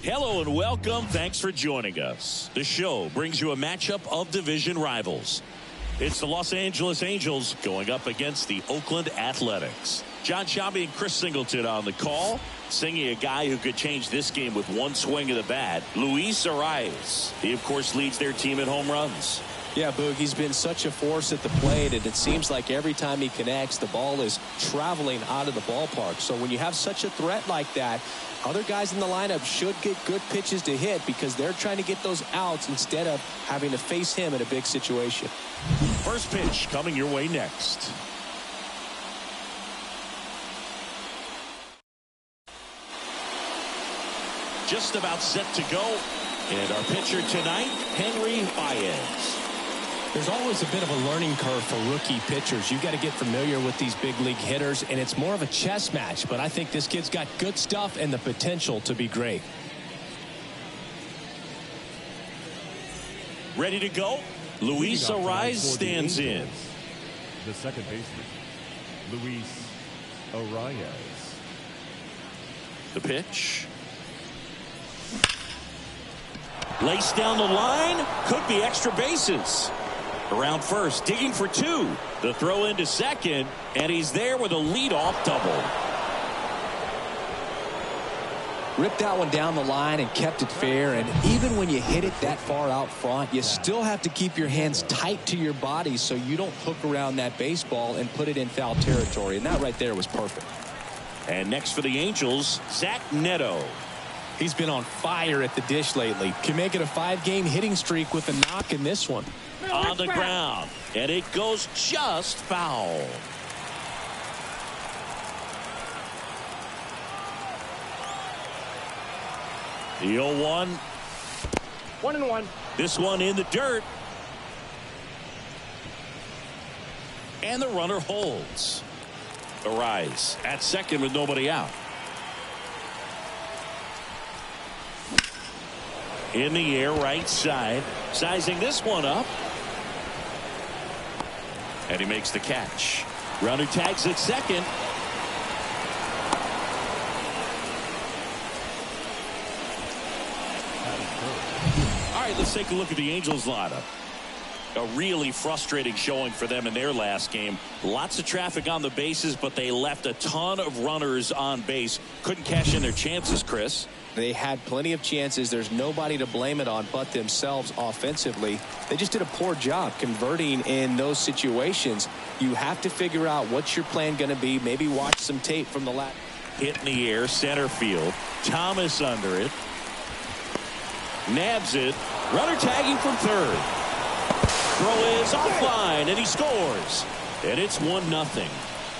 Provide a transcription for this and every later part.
Hello and welcome. Thanks for joining us. The show brings you a matchup of division rivals. It's the Los Angeles Angels going up against the Oakland Athletics. John Sciambi and Chris Singleton on the call. Singing a guy who could change this game with one swing of the bat, Luis Arias. He, of course, leads their team in home runs. Yeah, Boog, he's been such a force at the plate, and it seems like every time he connects, the ball is traveling out of the ballpark. So when you have such a threat like that, other guys in the lineup should get good pitches to hit because they're trying to get those outs instead of having to face him in a big situation. First pitch coming your way next. Just about set to go. And our pitcher tonight, Henry Baez. There's always a bit of a learning curve for rookie pitchers. You've got to get familiar with these big league hitters, and it's more of a chess match. But I think this kid's got good stuff and the potential to be great. Ready to go? Luis Arias stands in. The second baseman, Luis Arias. The pitch. Laced down the line. Could be extra bases. Around first, digging for two. The throw into second, and he's there with a leadoff double. Ripped that one down the line and kept it fair, and even when you hit it that far out front, you still have to keep your hands tight to your body so you don't hook around that baseball and put it in foul territory, and that right there was perfect. And next for the Angels, Zach Neto. He's been on fire at the dish lately. Can make it a 5-game hitting streak with a knock in this one. On the ground, and it goes just foul. The 0-1. 1-1. This one in the dirt. And the runner holds. Arias at second with nobody out. In the air, right side. Sizing this one up. And he makes the catch. Runner tags at second. All right, let's take a look at the Angels lineup. A really frustrating showing for them in their last game. Lots of traffic on the bases, but they left a ton of runners on base. Couldn't cash in their chances, Chris. They had plenty of chances. There's nobody to blame it on but themselves offensively. They just did a poor job converting in those situations. You have to figure out what's your plan going to be. Maybe watch some tape from the last. Hit in the air, center field. Thomas under it. Nabs it. Runner tagging from third. Throw is offline, and he scores. And it's 1-0.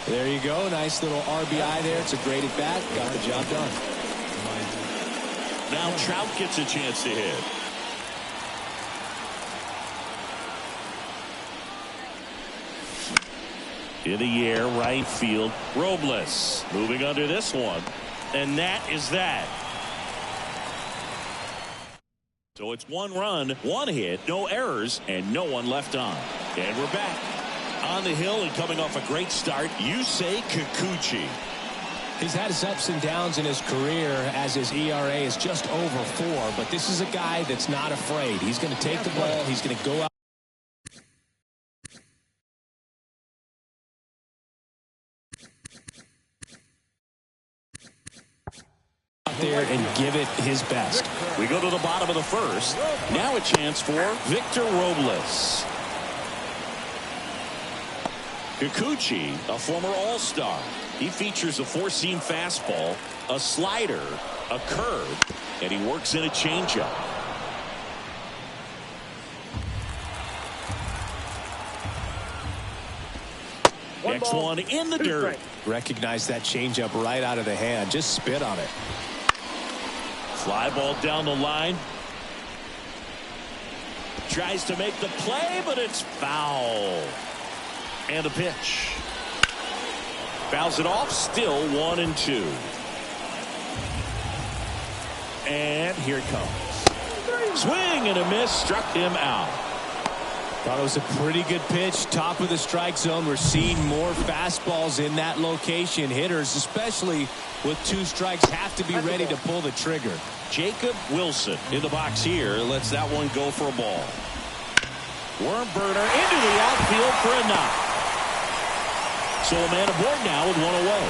There you go. Nice little RBI there. It's a great at bat. Got the job done. Now Trout gets a chance to hit. In the air, right field. Robles moving under this one. And that is that. So it's 1 run, 1 hit, no errors, and no one left on. And we're back. On the hill and coming off a great start, Yusei Kikuchi. He's had his ups and downs in his career as his ERA is just over 4, but this is a guy that's not afraid. He's going to take the ball. He's going to go out there and give it his best. We go to the bottom of the first. Now a chance for Victor Robles. Kikuchi, a former All-Star. He features a 4-seam fastball, a slider, a curve, and he works in a changeup. Next one in the dirt. Recognize that changeup right out of the hand. Just spit on it. Fly ball down the line. Tries to make the play, but it's foul. And the pitch. Fouls it off. Still 1-2. And here it comes. Swing and a miss. Struck him out. Thought it was a pretty good pitch. Top of the strike zone. We're seeing more fastballs in that location. Hitters, especially with 2 strikes, have to be ready to pull the trigger. Jacob Wilson in the box here. Lets that one go for a ball. Worm burner into the outfield for a knock. So a man aboard now with 1 away.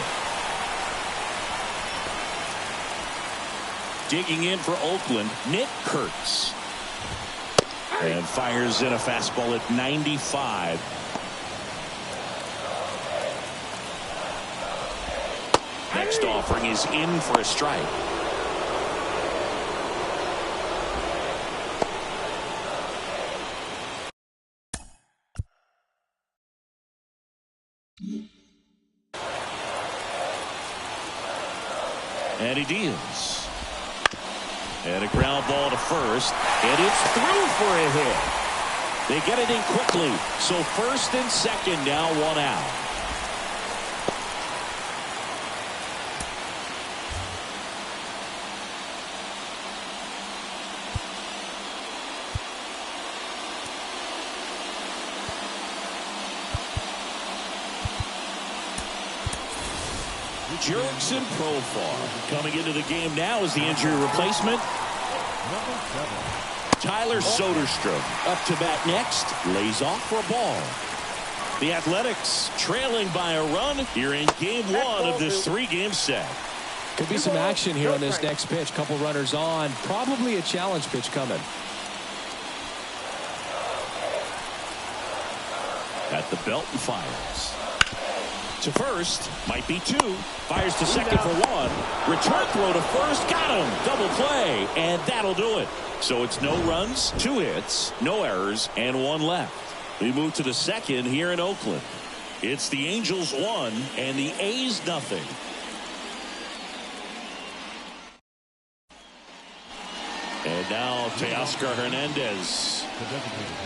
Digging in for Oakland, Nick Kurtz. And fires in a fastball at 95. Next offering is in for a strike. And he deals. And a ground ball to first. And it's through for a hit. They get it in quickly. So first and second now, 1 out. Jurickson Profar coming into the game now as the injury replacement. Tyler Soderstrom up to bat next. Lays off for a ball. The Athletics trailing by a run here in game 1 of this 3-game set. Could be some action here on this next pitch. Couple runners on. Probably a challenge pitch coming. At the belt and fires. To first, might be 2. Fires to second for 1. Return throw to first, got him. Double play, and that'll do it. So it's no runs, 2 hits, no errors, and 1 left. We move to the second here in Oakland. It's the Angels 1 and the A's nothing. And now Teoscar Hernandez.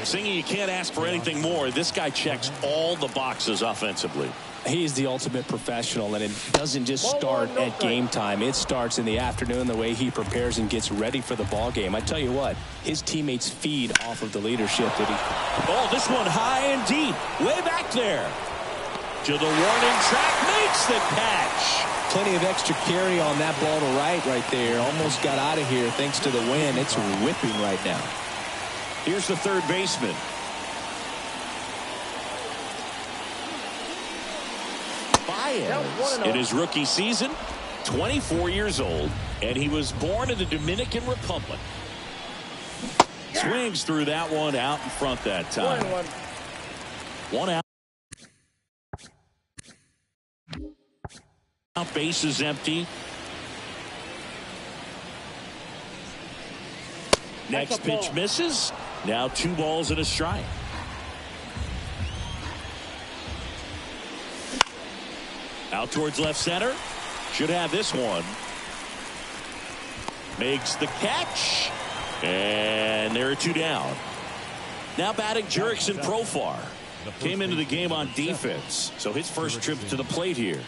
Singing, you can't ask for anything more. This guy checks all the boxes offensively. He's the ultimate professional, and it doesn't just start at game time. It starts in the afternoon, the way he prepares and gets ready for the ball game. I tell you what, his teammates feed off of the leadership that he... Oh, this one high and deep, way back there. To the warning track, makes the catch. Plenty of extra carry on that ball to right there. Almost got out of here thanks to the wind. It's whipping right now. Here's the third baseman. Baez in his rookie season, 24 years old, and he was born in the Dominican Republic. Swings through that one out in front that time. 1 out. Base is empty. Next pitch misses. Now 2 balls and a strike. Out towards left center. Should have this one. Makes the catch. And there are 2 down. Now batting Jurickson Profar. Came into the game on defense. So his first trip to the plate here.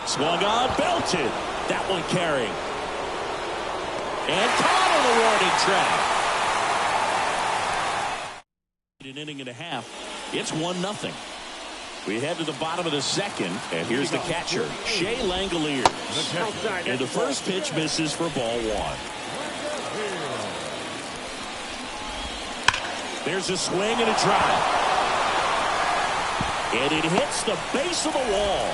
Swung on, belted. That one carrying. And caught on the warning track. An inning and a half. It's 1-0. We head to the bottom of the second, and here's the catcher, Shea Langoliers. And the first pitch misses for ball 1. There's a swing and a drive. And it hits the base of the wall.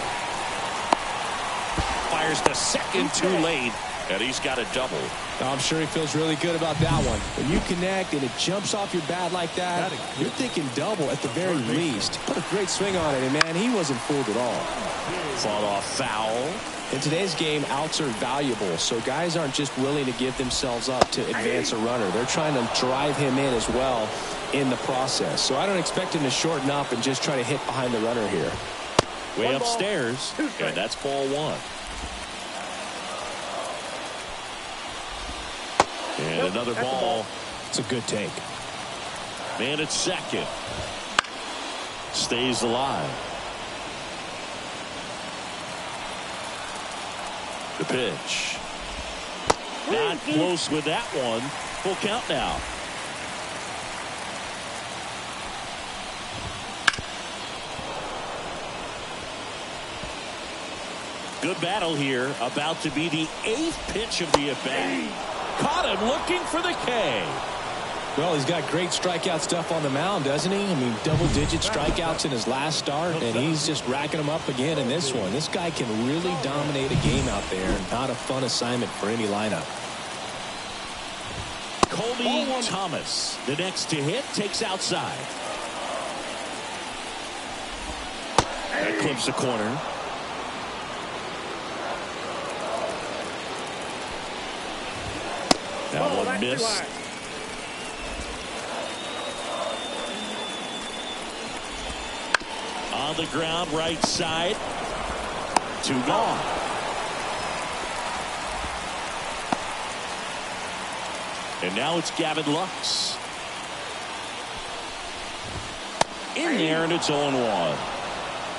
Fires to second too late, and he's got a double. I'm sure he feels really good about that one. When you connect and it jumps off your bat like that, you're thinking double at the very least. Put a great swing on it, and man, he wasn't fooled at all. Fought off foul. In today's game, outs are valuable, so guys aren't just willing to give themselves up to advance a runner. They're trying to drive him in as well in the process. So I don't expect him to shorten up and just try to hit behind the runner here. Way upstairs, and that's ball 1. And another ball. It's a good take. Man at second. Stays alive. The pitch. Not close with that one. Full count now. Good battle here. About to be the 8th pitch of the at-bat. Caught him looking for the K. Well, he's got great strikeout stuff on the mound, doesn't he? I mean, double-digit strikeouts in his last start, and he's just racking them up again in this one. This guy can really dominate a game out there. Not a fun assignment for any lineup. Colby Thomas, the next to hit, takes outside. That clips the corner. That one missed. On the ground, right side. 2 gone. And now it's Gavin Lux. In there, and it's 0-1.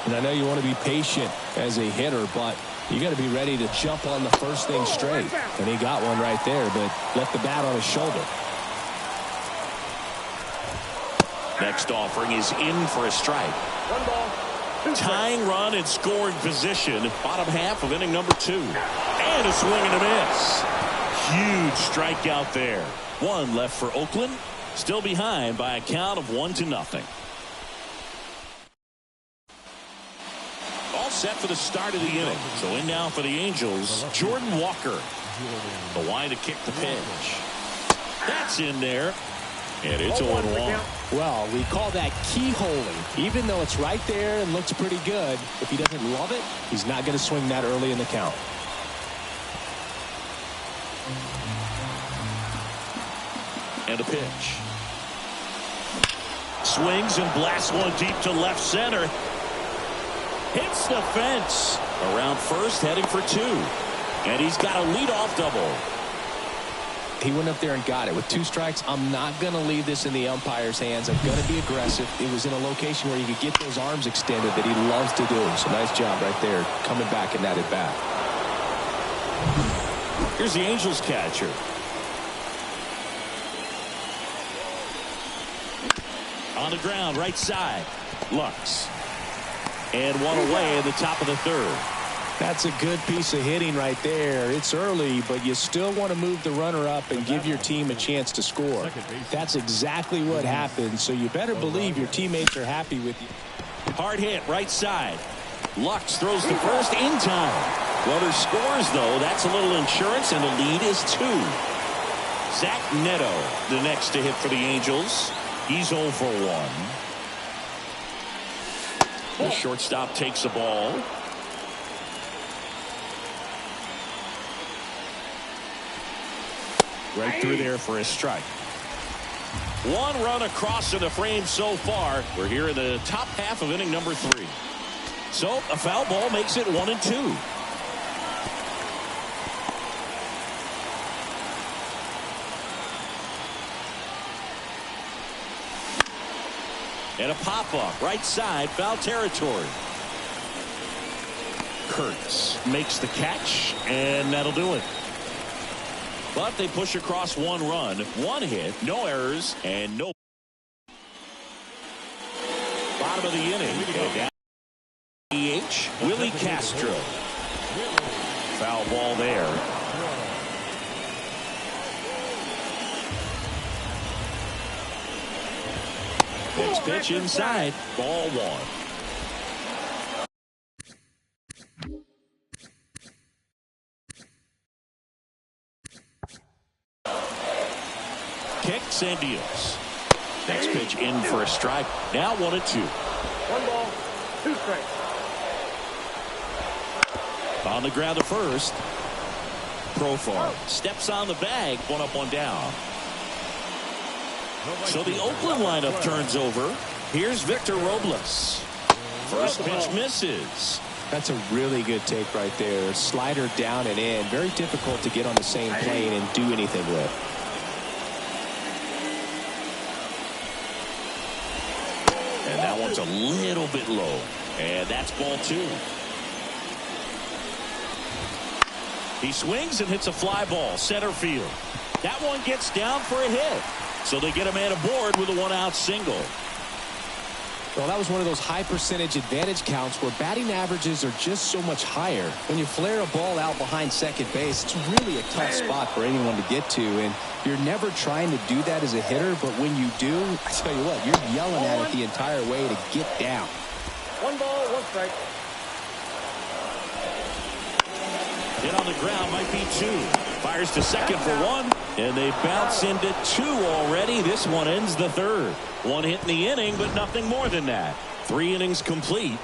And I know you want to be patient as a hitter, but you got to be ready to jump on the first thing straight. And he got one right there, but left the bat on his shoulder. Next offering is in for a strike. 1 ball, 2 strikes. Tying run in scoring position. Bottom half of inning number 2. And a swing and a miss. Huge strikeout there. 1 left for Oakland. Still behind by a count of 1-0. All set for the start of the inning. So in now for the Angels, Jordan Walker. The line to kick the pitch. That's in there. And it's 0-1. Well, we call that keyholing. Even though it's right there and looks pretty good, if he doesn't love it, he's not going to swing that early in the count. And a pitch. Swings and blasts one deep to left center. Hits the fence. Around first, heading for 2. And he's got a leadoff double. He went up there and got it. With 2 strikes, I'm not going to leave this in the umpire's hands. I'm going to be aggressive. It was in a location where he could get those arms extended that he loves to do. So nice job right there, coming back in that at bat. Here's the Angels catcher. On the ground, right side. Lux. And one away in the top of the 3rd. That's a good piece of hitting right there. It's early, but you still want to move the runner up and give your team a chance to score. That's exactly what happened, so you better believe your teammates are happy with you. Hard hit, right side. Lux throws the first in time. Runner scores, though. That's a little insurance, and the lead is 2. Zach Neto, the next to hit for the Angels. He's 0 for 1. The shortstop takes the ball. Right through there for a strike. 1 run across in the frame so far. We're here in the top half of inning number 3. So a foul ball makes it 1-2. And a pop-up, right side, foul territory. Kurtz makes the catch, and that'll do it. But they push across 1 run, 1 hit, no errors, and no. Bottom of the inning. DH, Willie Castro. Foul ball there. Next pitch inside, ball 1. Kicks and deals. Next pitch in for a strike. Now 1-2. 1 ball, 2 strikes. On the ground to first. Profar steps on the bag. 1 up, 1 down. So the Oakland lineup turns over. Here's Victor Robles. First pitch misses. That's a really good take right there. Slider down and in. Very difficult to get on the same plane and do anything with. And that one's a little bit low. And that's ball 2. He swings and hits a fly ball center field. That one gets down for a hit. So they get a man aboard with a one-out single. Well, that was one of those high percentage advantage counts where batting averages are just so much higher. When you flare a ball out behind second base, it's really a tough spot for anyone to get to. And you're never trying to do that as a hitter. But when you do, I tell you what, you're yelling at it the entire way to get down. 1 ball, 1 strike. Hit on the ground might be 2. Fires to second for 1. And they bounce into 2 already. This one ends the third. 1 hit in the inning, but nothing more than that. 3 innings complete.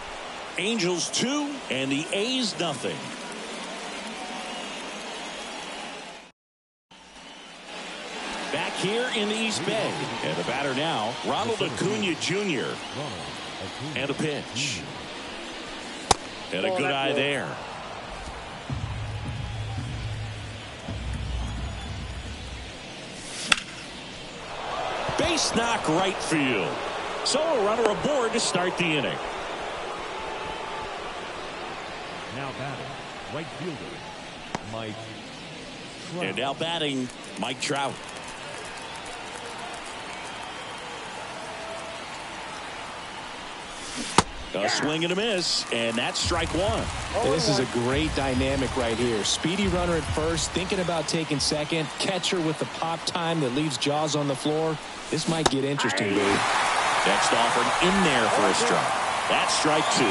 Angels 2 and the A's nothing. Back here in the East Bay. And the batter now, Ronald Acuna Jr. And a pitch. And a good eye there. Base knock right field. So a runner aboard to start the inning. Now batting, right fielder, Mike Trout. And now batting, Mike Trout. A swing and a miss, and that's strike 1. This is a great dynamic right here. Speedy runner at first, thinking about taking second. Catcher with the pop time that leaves Jaws on the floor. This might get interesting, baby. Next offered in there for a strike. That's strike 2.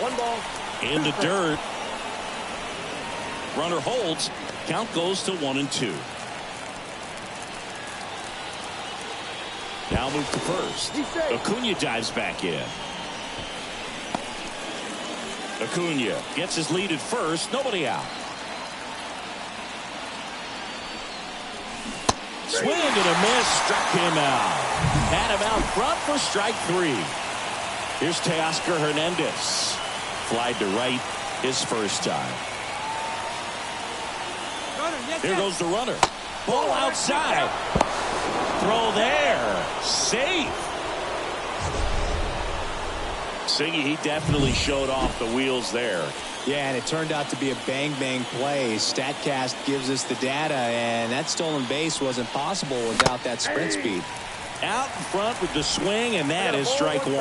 One ball. In the dirt. Runner holds. Count goes to 1-2. Now move to first. Acuna dives back in. Acuna gets his lead at first. Nobody out. Swing and a miss. Struck him out. Had him out front for strike 3. Here's Teoscar Hernandez. Flied to right his first time. Here goes the runner. Ball outside. Throw there. Safe. Singy, he definitely showed off the wheels there. Yeah, and it turned out to be a bang-bang play. StatCast gives us the data, and that stolen base wasn't possible without that sprint speed. Out in front with the swing, and that is strike 1.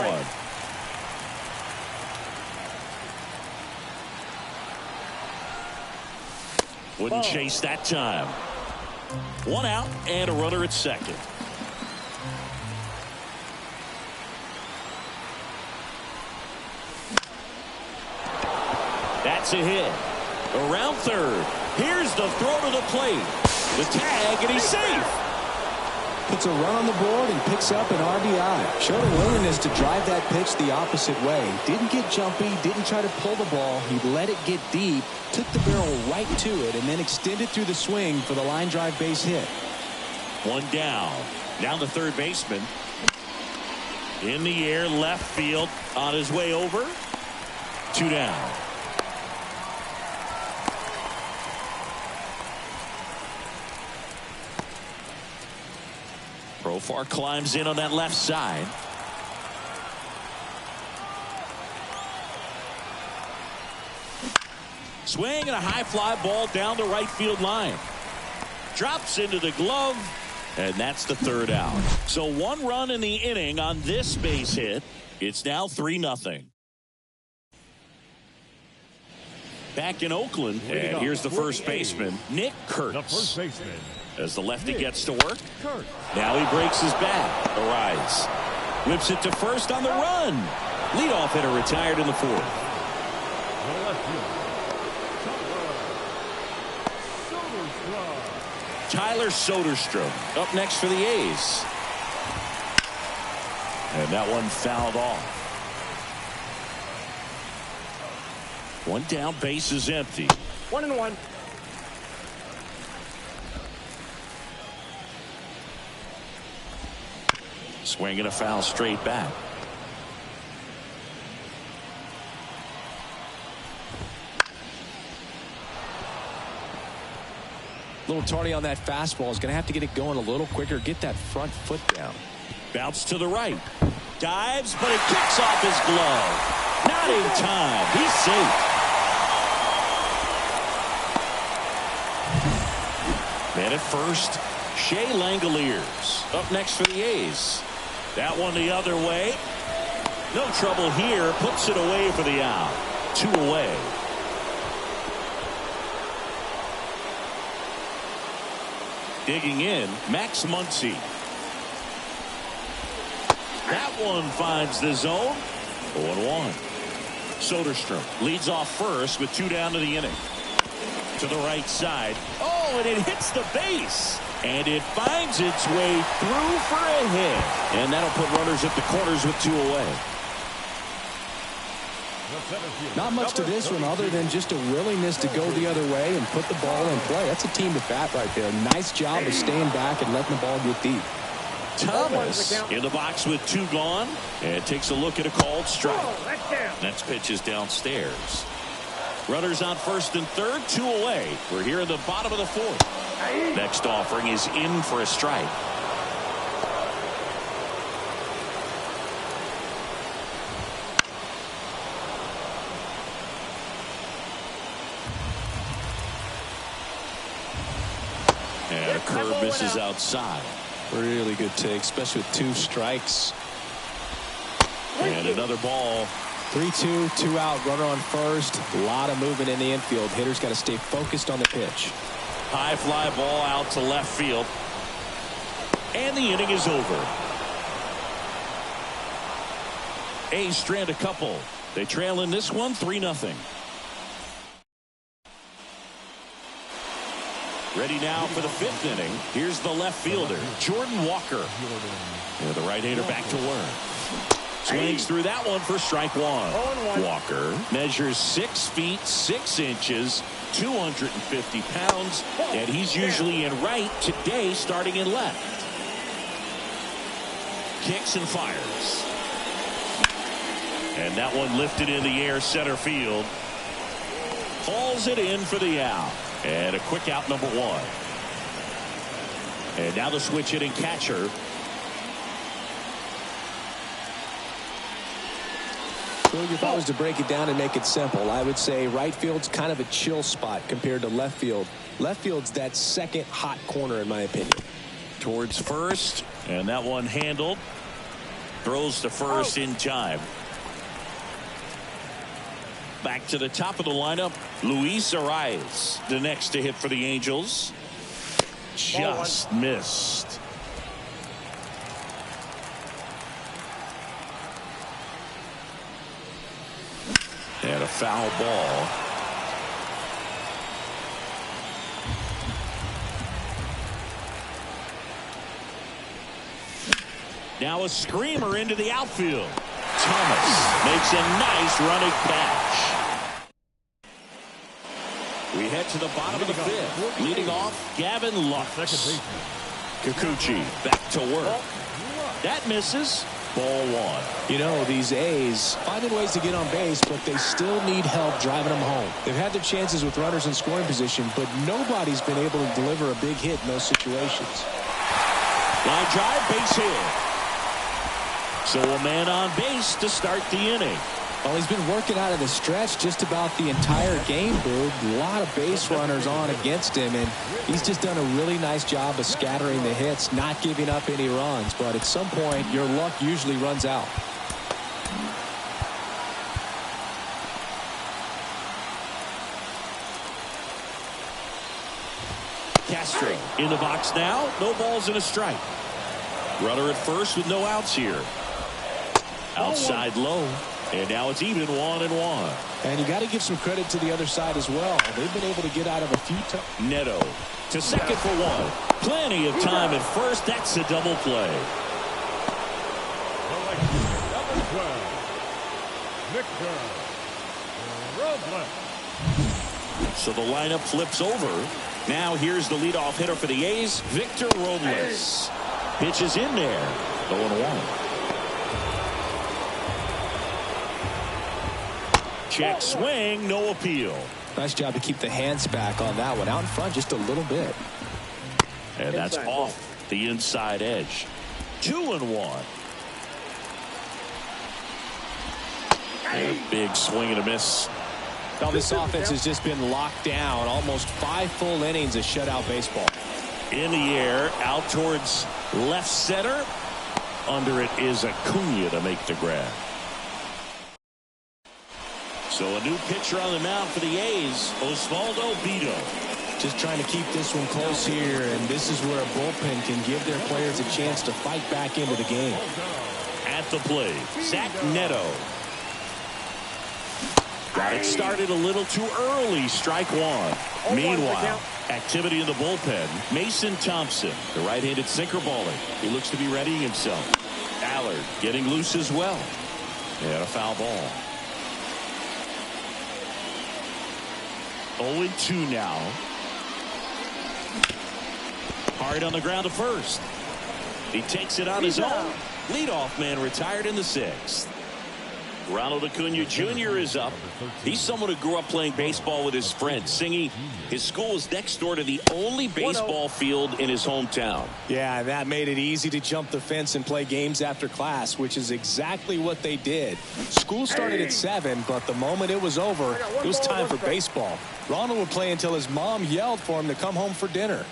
Wouldn't chase that time. 1 out and a runner at second. That's a hit. Around third. Here's the throw to the plate. The tag, and he's safe. Puts a run on the board and picks up an RBI. Showed a willingness to drive that pitch the opposite way. Didn't get jumpy, didn't try to pull the ball. He let it get deep, took the barrel right to it, and then extended through the swing for the line drive base hit. 1 down. Down the third baseman. In the air, left field, on his way over. 2 down. Profar climbs in on that left side. Swing and a high fly ball down the right field line. Drops into the glove, and that's the third out. So 1 run in the inning on this base hit. It's now 3-0. Back in Oakland, and here's the first baseman, Nick Kurtz. The first baseman. As the lefty gets to work. Now he breaks his bat. Arise. Whips it to first on the run. Leadoff hitter retired in the 4th. Tyler Soderstrom up next for the A's. And that one fouled off. 1 down, base is empty. 1-1. Swing and a foul straight back. A little tardy on that fastball. Is going to have to get it going a little quicker. Get that front foot down. Bounce to the right. Dives, but it kicks off his glove. Not in time. He's safe. Man at first, Shea Langoliers up next for the A's. That one the other way. No trouble here. Puts it away for the out. 2 away. Digging in, Max Muncy. That one finds the zone. 0-1. Soderstrom leads off first with 2 down to the inning. To the right side. Oh, and it hits the base. And it finds its way through for a hit. And that'll put runners at the corners with 2 away. Not much to this one other than just a willingness to go the other way and put the ball in play. That's a team at bat right there. Nice job of staying back and letting the ball get deep. Thomas in the box with 2 gone and takes a look at a called strike. Next pitch is downstairs. Runners on first and third, 2 away. We're here in the bottom of the 4th. Next offering is in for a strike. And a curve misses outside. Really good take, especially with 2 strikes. And another ball. 3-2, 2 out, runner on first. A lot of movement in the infield. Hitters got to stay focused on the pitch. High fly ball out to left field. And the inning is over. A's strand a couple. They trail in this one 3-0. Ready now for the 5th inning. Here's the left fielder, Jordan Walker. And the right-hander back to work. Swings through that one for strike 1. Walker measures 6 feet 6 inches, 250 pounds, and he's usually in right, today starting in left. Kicks and fires. And that one lifted in the air center field. Hauls it in for the out. And a quick out, number 1. And now the switch hitting catcher. If I was to break it down and make it simple, I would say right field's kind of a chill spot compared to left field. Left field's that second hot corner in my opinion. Towards first, and that one handled. Throws to first in time. Back to the top of the lineup, Luis Arias, the next to hit for the Angels. Just missed. And a foul ball. Now a screamer into the outfield. Thomas makes a nice running catch. We head to the bottom of the 5th. Leading off, Gavin Lux. Kikuchi back to work. That misses. Ball 1. You know, these A's finding ways to get on base, but they still need help driving them home. They've had their chances with runners in scoring position, but nobody's been able to deliver a big hit in those situations. Line drive, base hit. So a man on base to start the inning. Well, he's been working out of the stretch just about the entire game, Boog. A lot of base runners on against him, and he's just done a really nice job of scattering the hits, not giving up any runs. But at some point, your luck usually runs out. Castro in the box now. No balls and a strike. Runner at first with no outs here. Outside low. And now it's even 1-1. And you got to give some credit to the other side as well. They've been able to get out of a few times. Neto to second for 1. Plenty of time at first. That's a double play. Number 12, Victor Robles. So the lineup flips over. Now here's the leadoff hitter for the A's, Victor Robles. Pitch is in there. 0-1. Check swing, no appeal. Nice job to keep the hands back on that one. Out in front just a little bit. And that's off the inside edge. 2-1. And a big swing and a miss. Well, this offense has just been locked down. Almost 5 full innings of shutout baseball. In the air, out towards left center. Under it is Acuna to make the grab. So a new pitcher on the mound for the A's, Osvaldo Bido. Just trying to keep this one close here, and this is where a bullpen can give their players a chance to fight back into the game. At the plate, Zach Neto. Got it started a little too early, strike one. Meanwhile, activity in the bullpen. Mason Thompson, the right-handed sinker balling. He looks to be readying himself. Allard getting loose as well. And a foul ball. 0-2 now. Hard on the ground to first. He takes it on his own. Leadoff man retired in the 6th. Ronald Acuna Jr. is up. He's someone who grew up playing baseball with his friend Singy. His school is next door to the only baseball field in his hometown. Yeah, that made it easy to jump the fence and play games after class, which is exactly what they did. School started at 7, but the moment it was over, it was time for baseball. Ronald would play until his mom yelled for him to come home for dinner.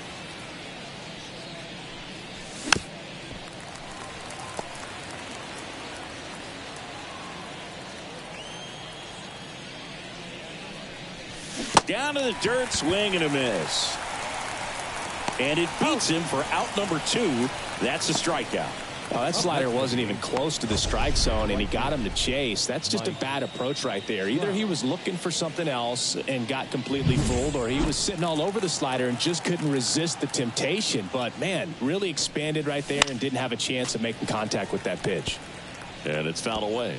Down to the dirt, swing and a miss. And it beats him for out number 2. That's a strikeout. Oh, that slider wasn't even close to the strike zone, and he got him to chase. That's just a bad approach right there. Either he was looking for something else and got completely fooled, or he was sitting all over the slider and just couldn't resist the temptation. But, man, really expanded right there and didn't have a chance of making contact with that pitch. And it's fouled away.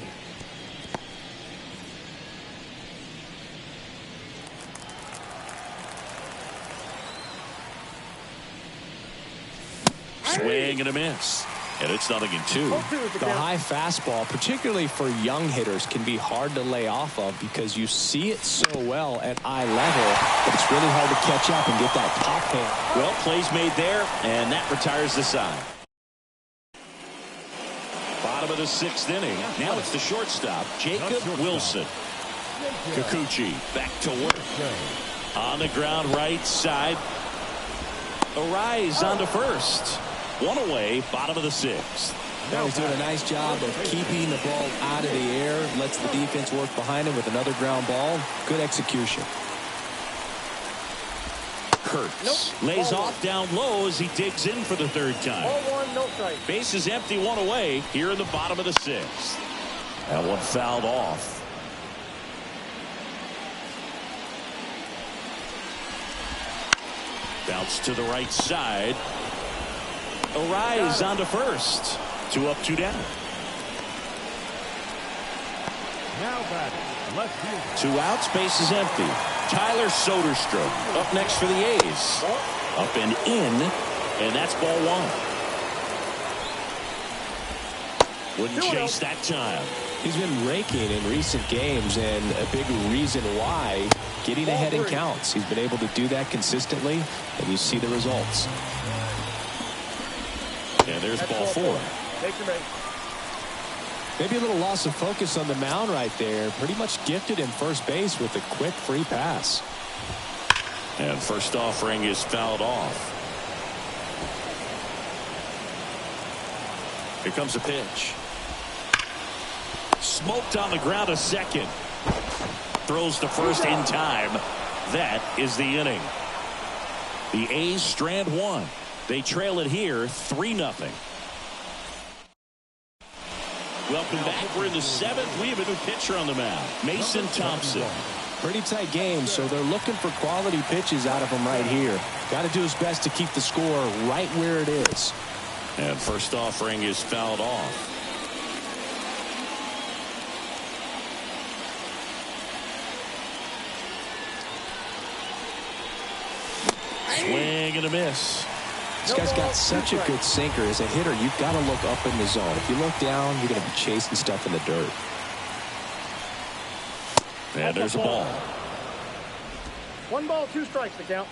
Swing and a miss. And it's 0-2. The high fastball, particularly for young hitters, can be hard to lay off of because you see it so well at eye level, but it's really hard to catch up and get that pop hand. Well, plays made there, and that retires the side. Bottom of the 6th inning. Now it's the shortstop, Jacob Wilson. Kikuchi back to work. On the ground right side. A rise onto first. One away, bottom of the 6th. Now he's doing a nice job of keeping the ball out of the air. Lets the defense work behind him with another ground ball. Good execution. Kurtz lays off down low as he digs in for the 3rd time. 0-1, no strike. Base is empty, one away here in the bottom of the 6th. That one fouled off. Bounce to the right side. A rise onto first. 2 up, 2 down. Now batting, left field. 2 outs, base is empty. Tyler Soderstrom up next for the A's. Up and in, and that's ball 1. Wouldn't chase that time. He's been raking in recent games, and a big reason why, getting ahead in counts. He's been able to do that consistently, and you see the results. And there's ball 4. Take your base. Maybe a little loss of focus on the mound right there. Pretty much gifted him first base with a quick free pass. And first offering is fouled off. Here comes a pitch. Smoked on the ground to second. Throws to first in time. That is the inning. The A's strand 1. They trail it here 3-0. Welcome back. We're in the 7th. We have a new pitcher on the mound, Mason Thompson. Pretty tight game, so they're looking for quality pitches out of him right here. Got to do his best to keep the score right where it is. And first offering is fouled off. Swing and a miss. This guy's got such a good sinker. As a hitter, you've got to look up in the zone. If you look down, you're going to be chasing stuff in the dirt. And there's a ball. 1 ball, 2 strikes to count.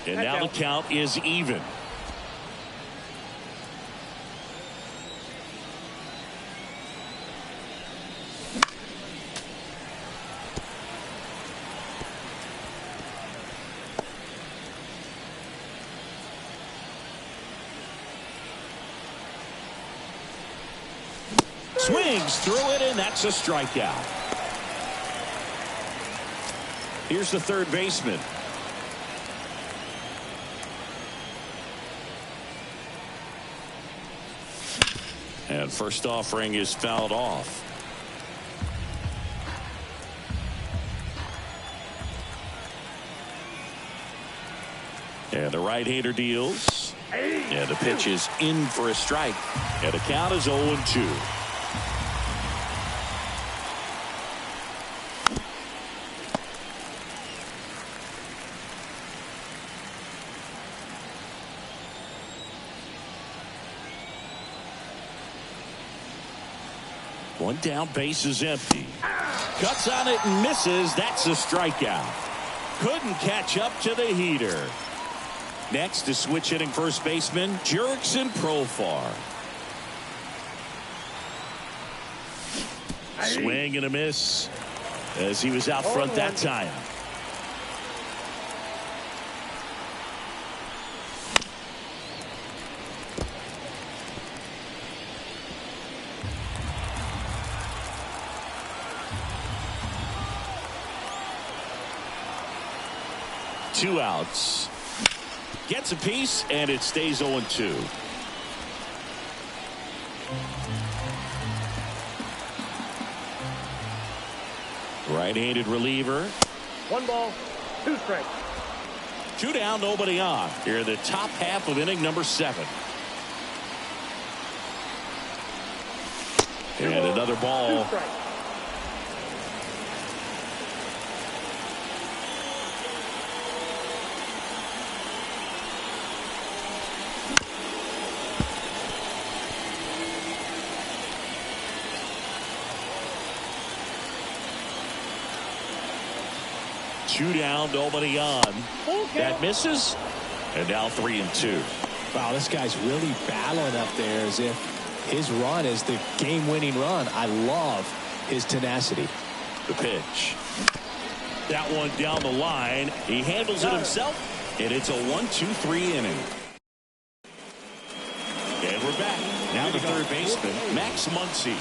And now the count is even. Swings through it, and that's a strikeout. Here's the third baseman. And first offering is fouled off. And the right-hander deals. And the pitch is in for a strike. And the count is 0-2. One down, base is empty. Cuts on it and misses. That's a strikeout. Couldn't catch up to the heater. Next is switch hitting first baseman Jurickson Profar. Swing and a miss as he was out front that time. Two outs. Gets a piece, and it stays 0-2. Right-handed reliever. 1 ball, 2 strikes. 2 down, nobody on. Here in the top half of inning number 7. And another ball. 2 strikes. Two down, nobody on. That misses. And now 3-2. Wow, this guy's really battling up there as if his run is the game-winning run. I love his tenacity. The pitch. That one down the line. He handles it himself, and it's a 1-2-3 inning. And we're back. Now the third baseman, Max Muncy.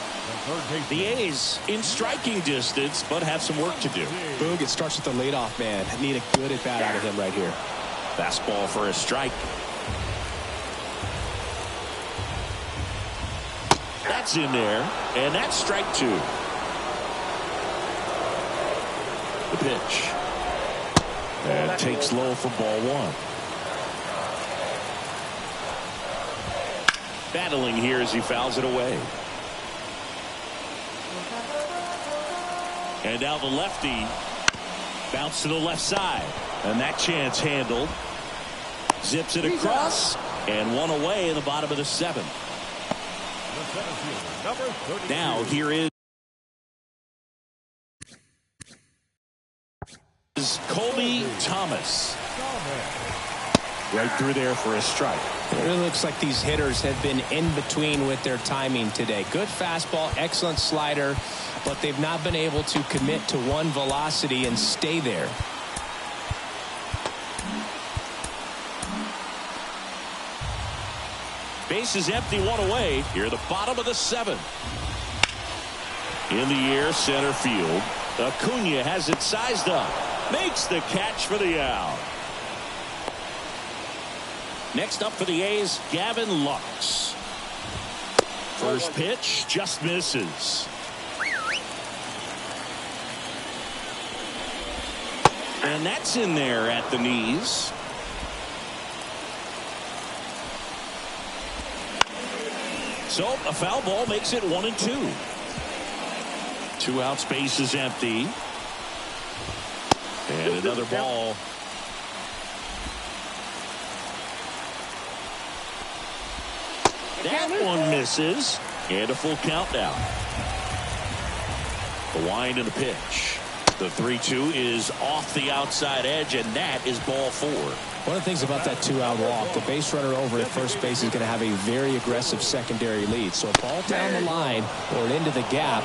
The A's in striking distance, but have some work to do. Boog, it starts with the leadoff man. Need a good at-bat out of him right here. Fastball for a strike. That's in there, and that's strike 2. The pitch. And takes low for ball 1. Battling here as he fouls it away. And now the lefty. Bounce to the left side. And that chance handled. Zips it across. And one away in the bottom of the 7th. Now here is Colby Thomas. Right through there for a strike. It really looks like these hitters have been in between with their timing today. Good fastball, excellent slider, but they've not been able to commit to one velocity and stay there. Base is empty, one away. Here, the bottom of the 7th. In the air, center field. Acuna has it sized up. Makes the catch for the out. Next up for the A's, Gavin Lux. First pitch just misses. And that's in there at the knees. So a foul ball makes it 1-2. 2 outs, base is empty. And another ball. That one misses. And a full count now. The wind and the pitch. The 3-2 is off the outside edge, and that is ball 4. One of the things about that 2-out walk, the base runner over at first base is going to have a very aggressive secondary lead. So a ball down the line or into the gap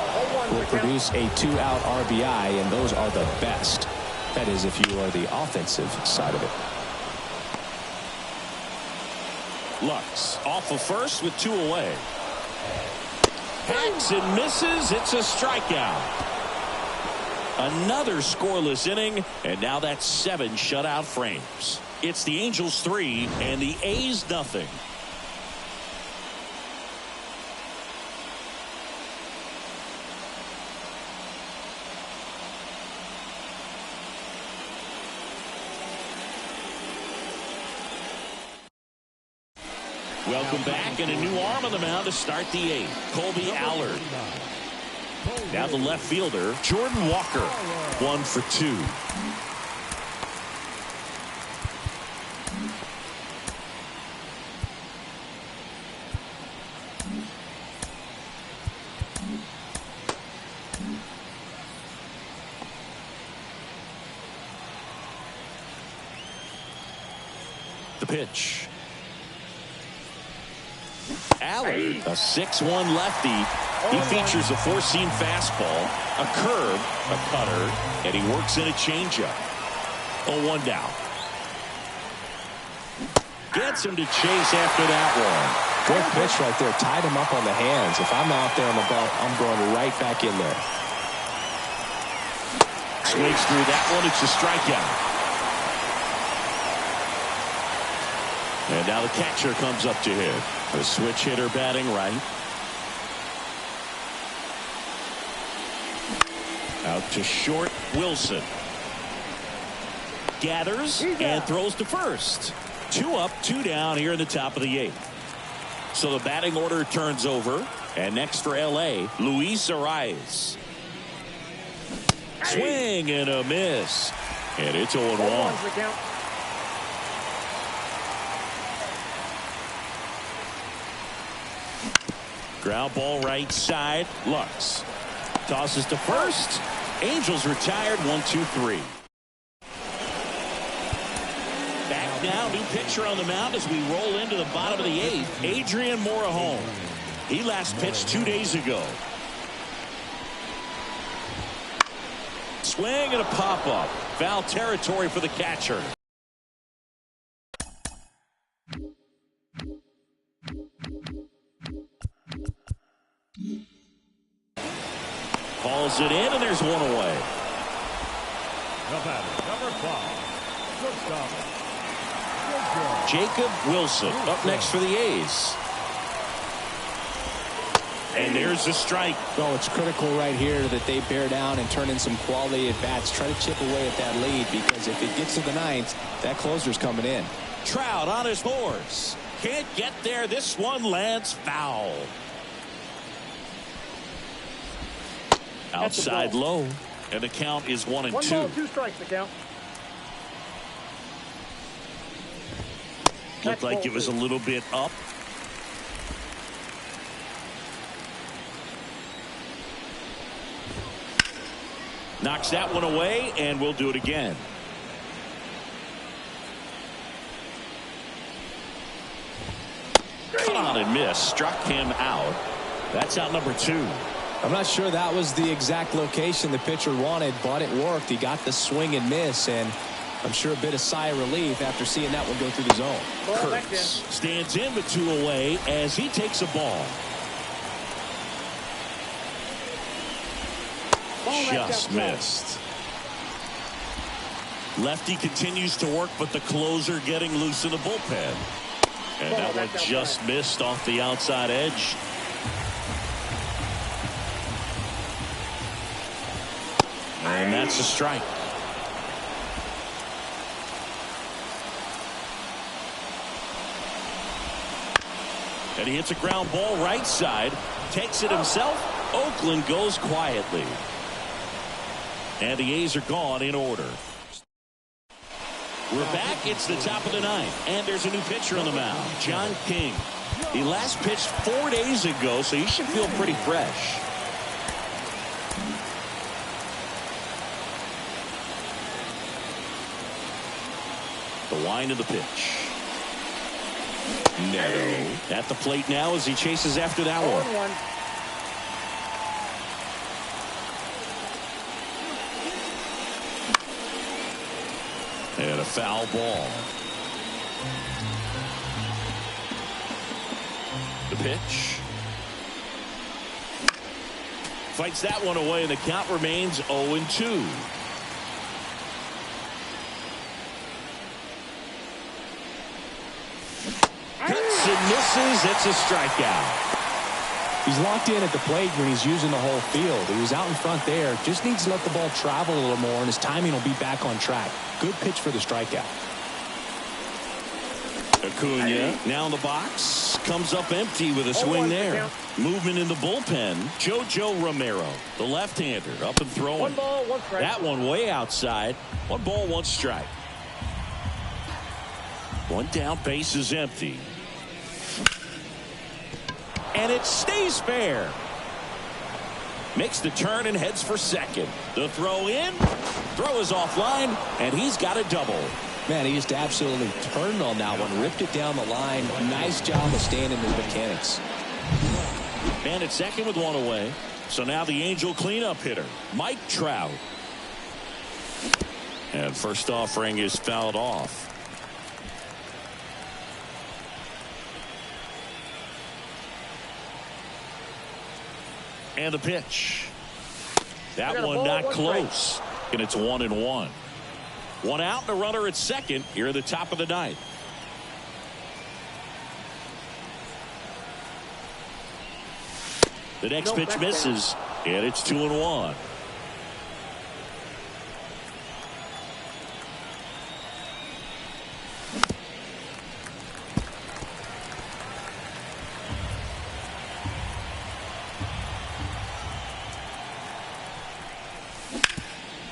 will produce a 2-out RBI, and those are the best. That is, if you are the offensive side of it. Lux off of first with 2 away. Hacks and misses. It's a strikeout. Another scoreless inning, and now that's 7 shutout frames. It's the Angels 3 and the A's nothing. Welcome back, and a new arm on the mound to start the 8th. Colby Allard. Now the left fielder, Jordan Walker. 1 for 2. The pitch. Allard, a 6'1" lefty. He features a 4-seam fastball, a curve, a cutter, and he works in a changeup. 0-1 down. Gets him to chase after that one. Good pitch right there. Tied him up on the hands. If I'm out there on the belt, I'm going right back in there. Swings through that one. It's a strikeout. And now the catcher comes up to hit. The switch hitter batting right. Out to short, Wilson. Gathers and throws to first. 2 up, 2 down here in the top of the 8th. So the batting order turns over. And next for L.A., Luis Arraez. Swing and a miss. And it's 0-1. Ground ball right side. Lux tosses to first. Angels retired. 1-2-3. Back now. New pitcher on the mound as we roll into the bottom of the 8th. Adrian Morejon. He last pitched 2 days ago. Swing and a pop up. Foul territory for the catcher. Calls it in, and there's one away. The batter, number 5, Jacob Wilson up next for the A's. And there's a strike. Oh, it's critical right here that they bear down and turn in some quality at bats. Try to chip away at that lead, because if it gets to the 9th, that closer's coming in. Trout on his horse. Can't get there. This one lands foul. Outside low, and the count is 1-2. 1 ball, 2 strikes, the count. Looked like it was a little bit up. Knocks that one away, and we'll do it again. Caught and missed. Struck him out. That's out number 2. I'm not sure that was the exact location the pitcher wanted, but it worked. He got the swing and miss, and I'm sure a bit of sigh of relief after seeing that one go through the zone. Kurtz stands in with 2 away as he takes a ball. Just missed. Lefty continues to work, but the closer getting loose in the bullpen. And that one just missed off the outside edge. And that's a strike. And he hits a ground ball right side. Takes it himself. Oakland goes quietly. And the A's are gone in order. We're back. It's the top of the 9th. And there's a new pitcher on the mound. John King. He last pitched 4 days ago, so he should feel pretty fresh. The wind of the pitch. Neto at the plate now as he chases after that one. And a foul ball. The pitch. fights that one away, and the count remains 0-2. Cuts and misses. It's a strikeout. He's locked in at the plate when he's using the whole field. He was out in front there. Just needs to let the ball travel a little more, and his timing will be back on track. Good pitch for the strikeout. Acuna now in the box. Comes up empty with a swing there. Movement in the bullpen. JoJo Romero, the left-hander, up and throwing. 1 ball, 1 strike. That one way outside. 1 ball, 1 strike. 1 down, base is empty. And it stays fair. Makes the turn and heads for second. The throw in. Throw is offline, and he's got a double. Man, he just absolutely turned on that one. Ripped it down the line. Nice job of staying in his mechanics. And at second with 1 away. So now the Angel cleanup hitter, Mike Trout. And first offering is fouled off. And the pitch. That one not close. And it's 1-1. 1 out and a runner at second here at the top of the 9th. The next pitch misses, and it's 2-1.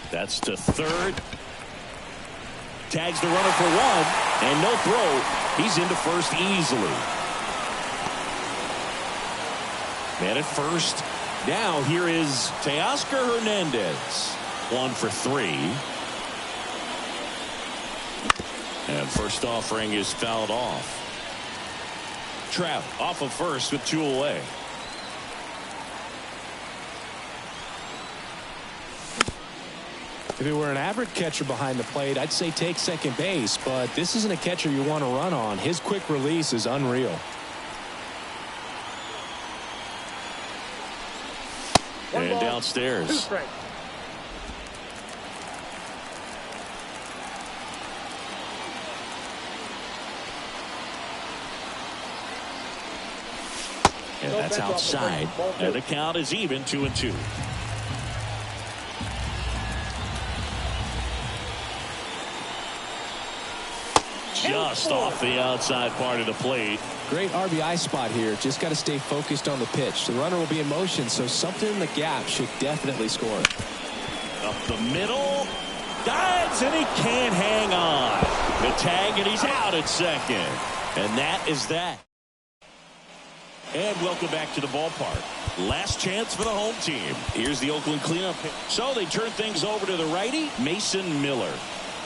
That's to third. Tags the runner for 1, and no throw. He's into first easily. Man at first. Now here is Teoscar Hernandez. 1 for 3. And first offering is fouled off. Trout off of first with 2 away. If it were an average catcher behind the plate, I'd say take second base, but this isn't a catcher you want to run on. His quick release is unreal. And downstairs. 2 strikes. And that's outside. And the count is even, 2-2. Just off the outside part of the plate. Great RBI spot here. Just got to stay focused on the pitch. The runner will be in motion, so something in the gap should definitely score. Up the middle. Dives, and he can't hang on. The tag, and he's out at second. And that is that. And welcome back to the ballpark. Last chance for the home team. Here's the Oakland cleanup. So they turn things over to the righty, Mason Miller.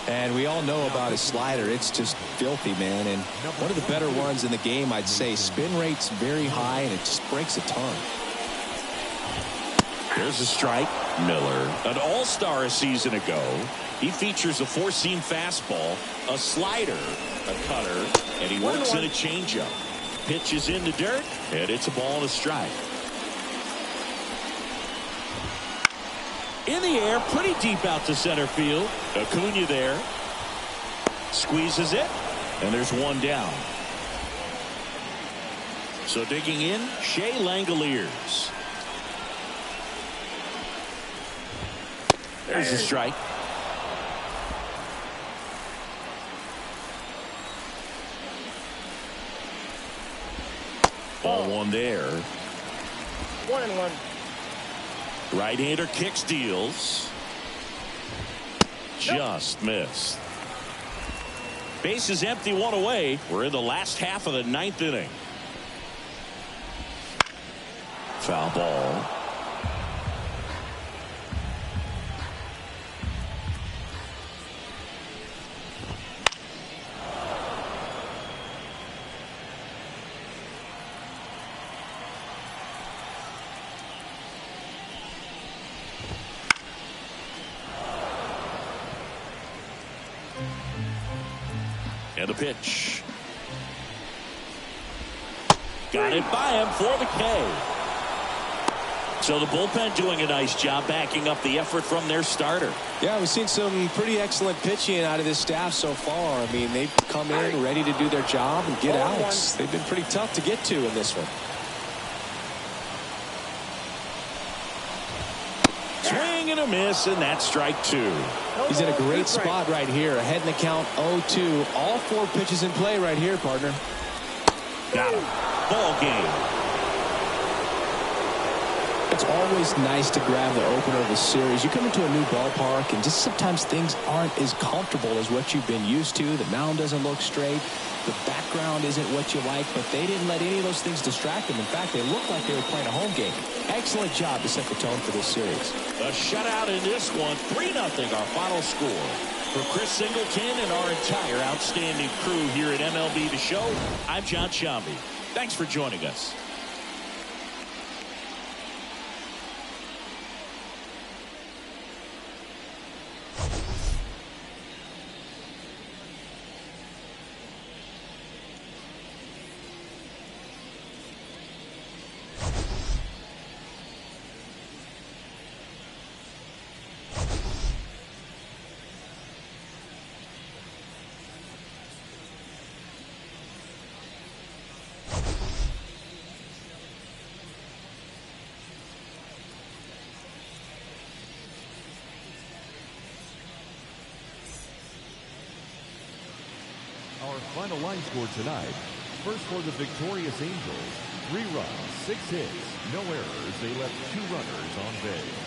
And we all know about his slider. It's just filthy, man. And one of the better ones in the game, I'd say. Spin rate's very high, and it just breaks a ton. There's a strike. Miller, an all-star a season ago. He features a 4-seam fastball, a slider, a cutter, and he works in a changeup. Pitch is in the dirt, and it's a ball and a strike. In the air, pretty deep out to center field. Acuna there. Squeezes it, and there's 1 down. So digging in, Shea Langoliers. There's a strike. Ball 1 there. 1-1. Right-hander kicks, deals. Just missed. Base is empty, 1 away. We're in the last half of the 9th inning. Foul ball. And the pitch. Got it by him for the K. So the bullpen doing a nice job backing up the effort from their starter. Yeah, we've seen some pretty excellent pitching out of this staff so far. I mean, they've come in ready to do their job and get outs. They've been pretty tough to get to in this one. Swing and a miss, and that's strike two. He's in a great spot right here. Ahead in the count 0-2. All 4 pitches in play right here, partner. Got him. Ball game. It's always nice to grab the opener of a series. You come into a new ballpark, and just sometimes things aren't as comfortable as what you've been used to. The mound doesn't look straight. The background isn't what you like, but they didn't let any of those things distract them. In fact, they looked like they were playing a home game. Excellent job to set the tone for this series. A shutout in this one. 3-0 our final score. For Chris Singleton and our entire outstanding crew here at MLB The Show, I'm John Sciambi. Thanks for joining us. Our final line score tonight. First for the victorious Angels. 3 runs, 6 hits, no errors. They left 2 runners on base.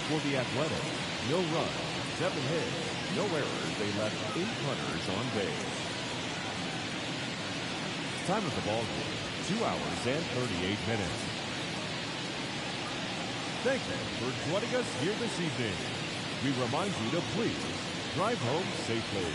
For the Athletics, no runs, 7 hits, no errors. They left 8 runners on base. Time of the ball game, 2 hours and 38 minutes. Thank you for joining us here this evening. We remind you to please drive home safely.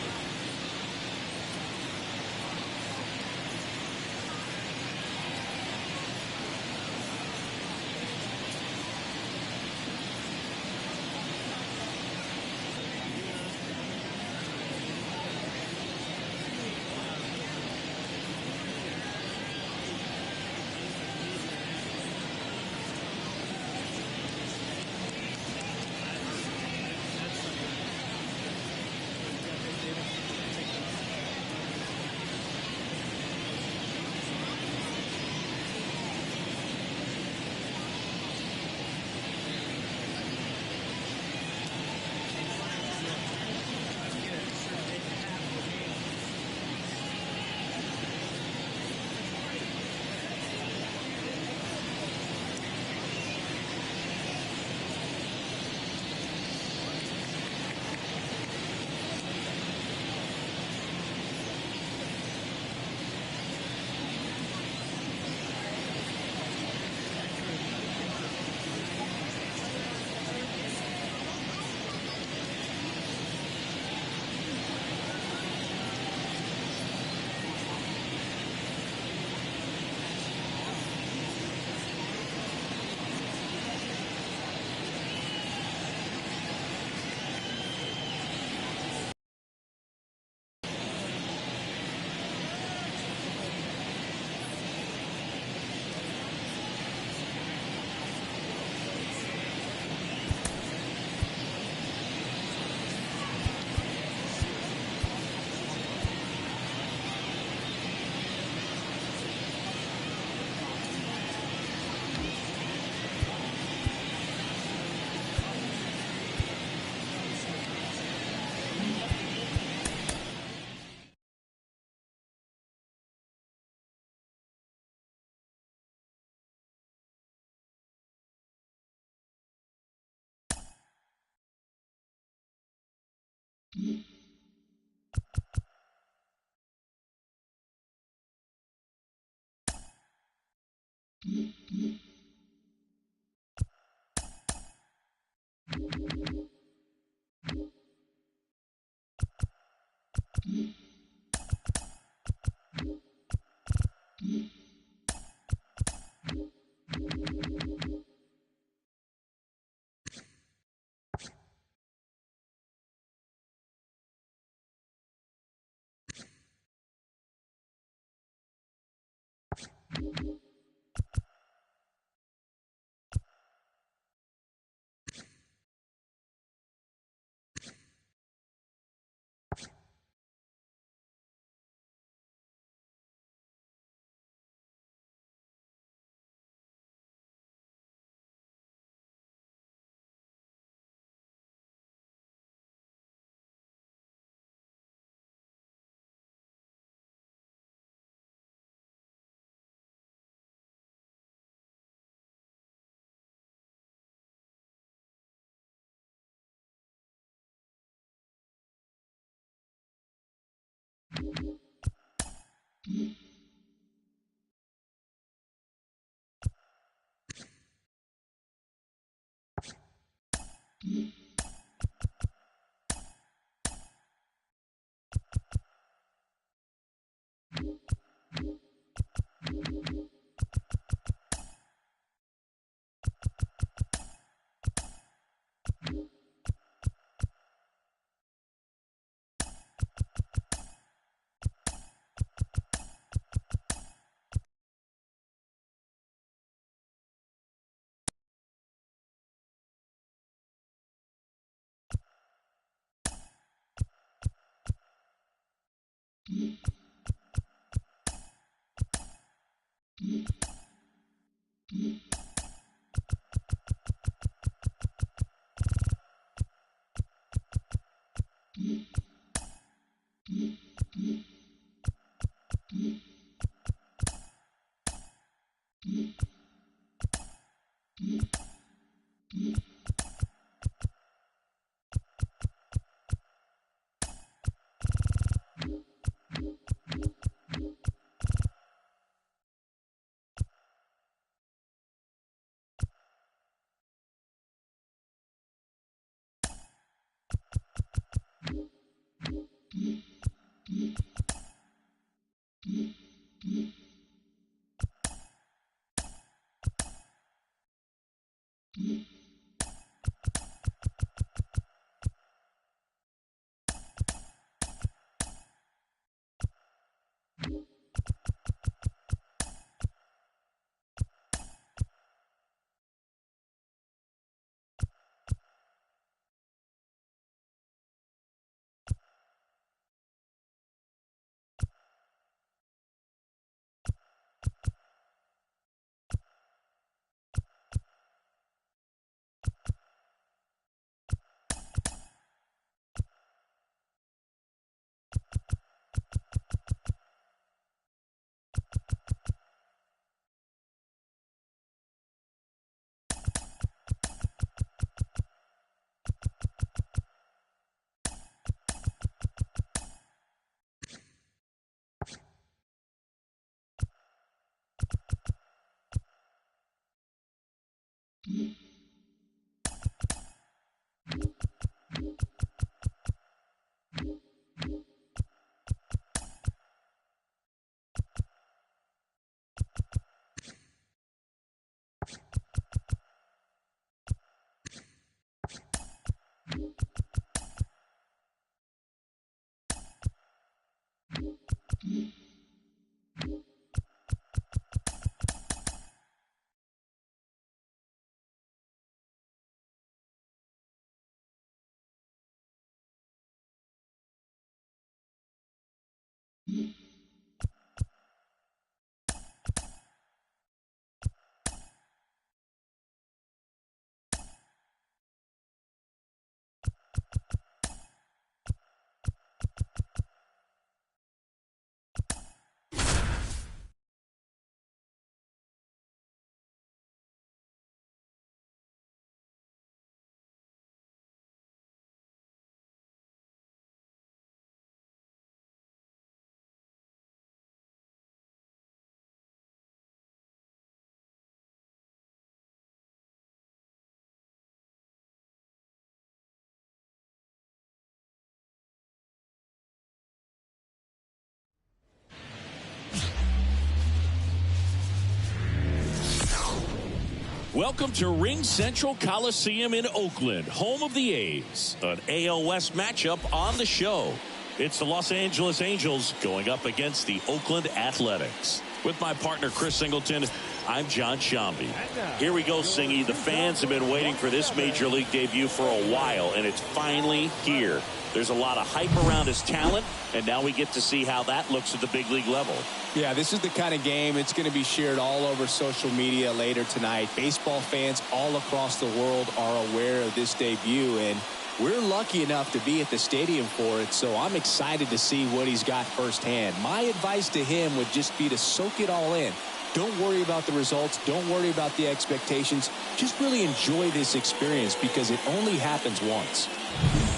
Welcome to Ring Central Coliseum in Oakland, home of the A's. An AL West matchup on the show. It's the Los Angeles Angels going up against the Oakland Athletics. With my partner, Chris Singleton, I'm John Shambi. Here we go, Singy. The fans have been waiting for this Major League debut for a while, and it's finally here. There's a lot of hype around his talent, and now we get to see how that looks at the big league level. Yeah, this is the kind of game it's going to be shared all over social media later tonight. Baseball fans all across the world are aware of this debut, and we're lucky enough to be at the stadium for it, so I'm excited to see what he's got firsthand. My advice to him would just be to soak it all in. Don't worry about the results. Don't worry about the expectations. Just really enjoy this experience because it only happens once.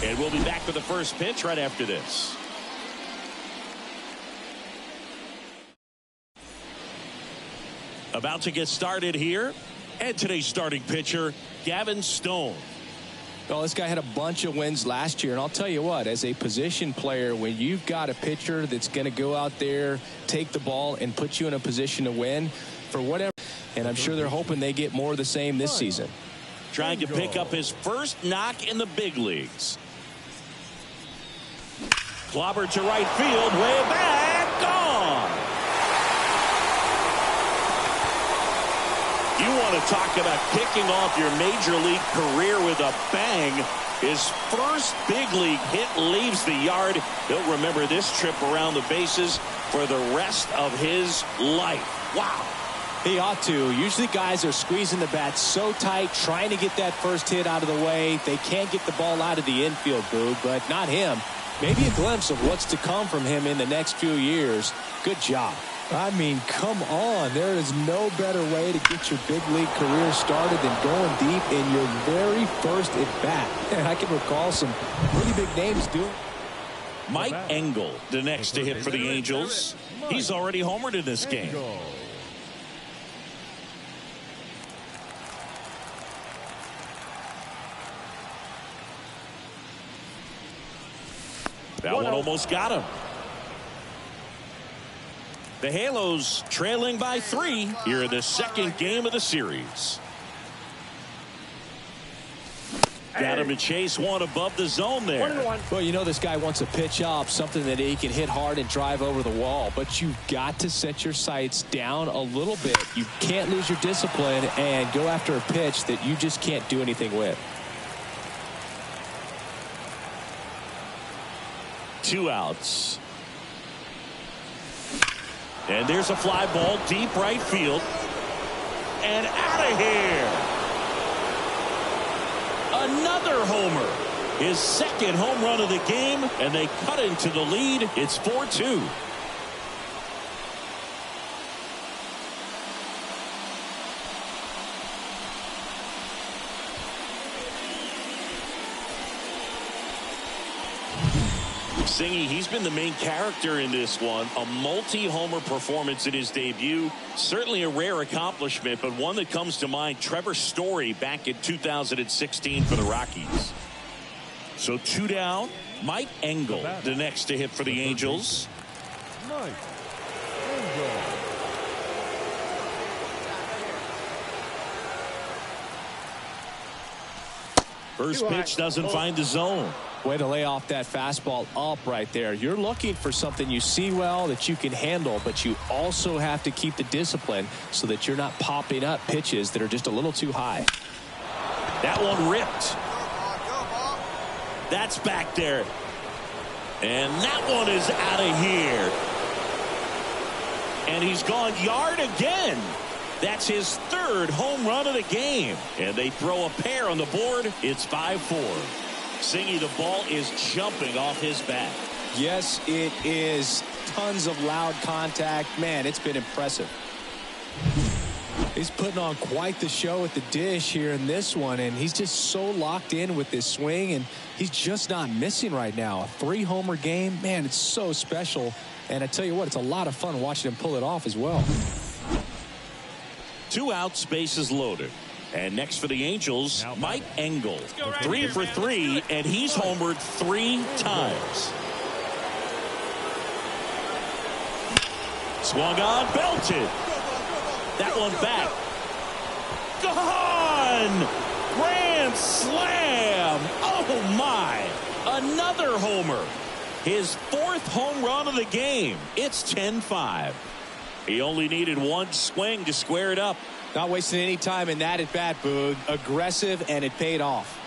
And we'll be back for the first pitch right after this. About to get started here. And today's starting pitcher, Gavin Stone. Well, this guy had a bunch of wins last year, and I'll tell you what, as a position player, when you've got a pitcher that's going to go out there, take the ball, and put you in a position to win for whatever, and I'm sure they're hoping they get more of the same this season. Trying to pick up his first knock in the big leagues. Clobbered to right field, way back, gone. You want to talk about kicking off your major league career with a bang. His first big league hit leaves the yard. He'll remember this trip around the bases for the rest of his life. Wow. He ought to. Usually guys are squeezing the bat so tight, trying to get that first hit out of the way. They can't get the ball out of the infield, Boog, but not him. Maybe a glimpse of what's to come from him in the next few years. Good job. I mean, come on. There is no better way to get your big league career started than going deep in your very first at-bat. And I can recall some pretty big names doing it. Mike Engel, the next to hit for the Angels. He's already homered in this game. That one almost got him. The Halos trailing by 3 here in the second game of the series. Got him to chase one above the zone there. 1-1. Well, you know this guy wants a pitch up, something that he can hit hard and drive over the wall. But you've got to set your sights down a little bit. You can't lose your discipline and go after a pitch that you just can't do anything with. 2 outs. And there's a fly ball deep right field. And out of here. Another homer. His second home run of the game. And they cut into the lead. It's 4-2. Singy, he's been the main character in this one. A multi-homer performance in his debut. Certainly a rare accomplishment, but one that comes to mind. Trevor Story back in 2016 for the Rockies. So 2 down. Mike Engel, the next to hit for the Angels. Mike Engel. First pitch doesn't find the zone. Way to lay off that fastball up right there. You're looking for something you see well that you can handle, but you also have to keep the discipline so that you're not popping up pitches that are just a little too high. That one ripped. That's back there. And that one is out of here. And he's gone yard again. That's his third home run of the game. And they throw a pair on the board. It's 5-4. Singy, the ball is jumping off his bat. Yes, it is. Tons of loud contact. Man, it's been impressive. He's putting on quite the show at the dish here in this one, and he's just so locked in with this swing, and he's just not missing right now. A 3-homer game, man, it's so special. And I tell you what, it's a lot of fun watching him pull it off as well. 2 outs, bases loaded. And next for the Angels, Mike Engel. 3 for 3, and he's homered 3 times. Swung on, belted. That one back. Gone! Grand slam! Oh, my! Another homer. His 4th home run of the game. It's 10-5. He only needed 1 swing to square it up. Not wasting any time in that at bat, Boog. Aggressive, and it paid off.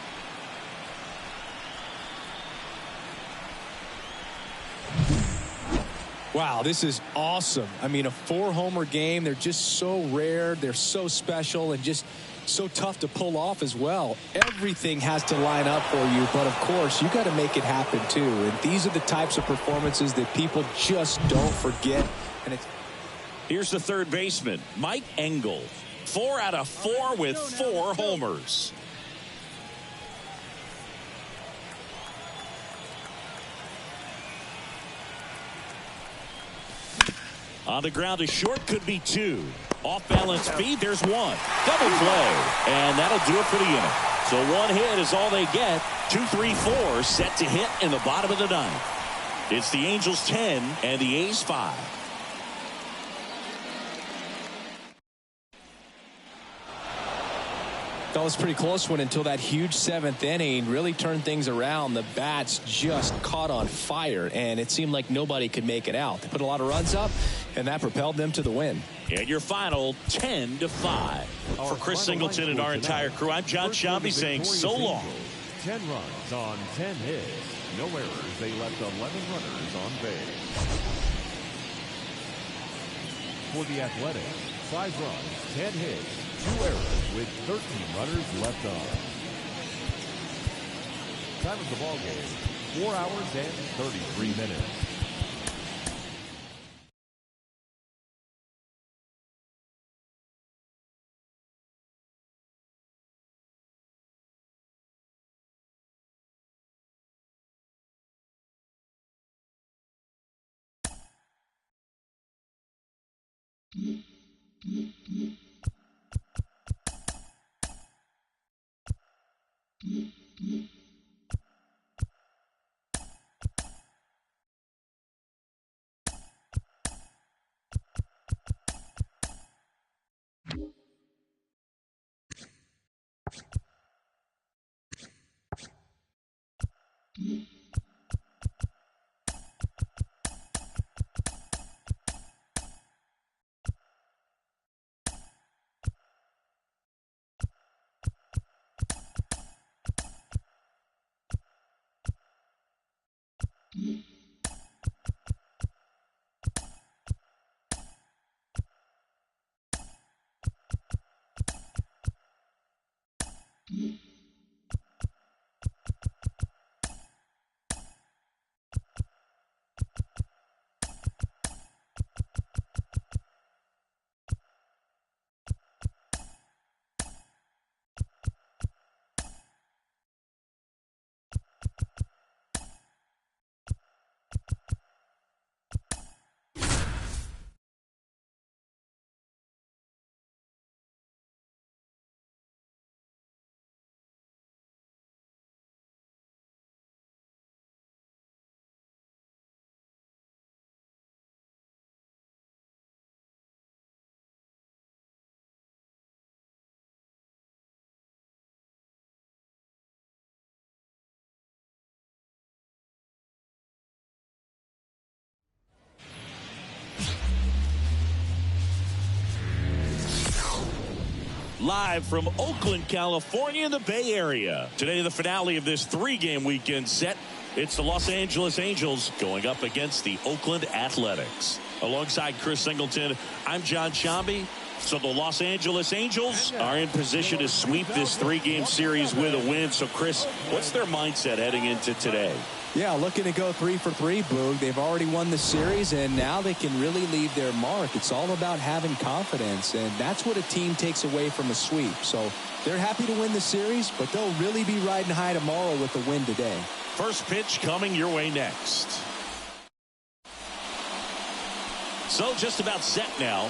Wow, this is awesome. I mean, a 4-homer game. They're just so rare. They're so special and just so tough to pull off as well. Everything has to line up for you, but of course, you got to make it happen too. And these are the types of performances that people just don't forget. And it's Here's the third baseman, Mike Engel. 4 out of 4 with 4 homers. On the ground, a short, could be 2. Off balance feed. There's one. Double play. And that'll do it for the inning. So one hit is all they get. 2, 3, 4 set to hit in the bottom of the ninth. It's the Angels 10 and the A's 5. That was a pretty close one until that huge 7th inning really turned things around. The bats just caught on fire, and it seemed like nobody could make it out. They put a lot of runs up, and that propelled them to the win. And your final 10-5. For Chris Singleton and our entire crew, I'm John Shambi saying so long. 10 runs on 10 hits. No errors. They left 11 runners on base. For the Athletics, 5 runs, 10 hits, 2 errors with 13 runners left on. Time of the ball game, 4 hours and 33 minutes. Live from Oakland, California, in the Bay Area. Today, the finale of this 3-game weekend set. It's the Los Angeles Angels going up against the Oakland Athletics. Alongside Chris Singleton, I'm John Shambi. So the Los Angeles Angels are in position to sweep this 3-game series with a win. So, Chris, what's their mindset heading into today? Yeah, looking to go 3 for 3, Boog. They've already won the series, and now they can really leave their mark. It's all about having confidence, and that's what a team takes away from a sweep. So they're happy to win the series, but they'll really be riding high tomorrow with the win today. First pitch coming your way next. So just about set now.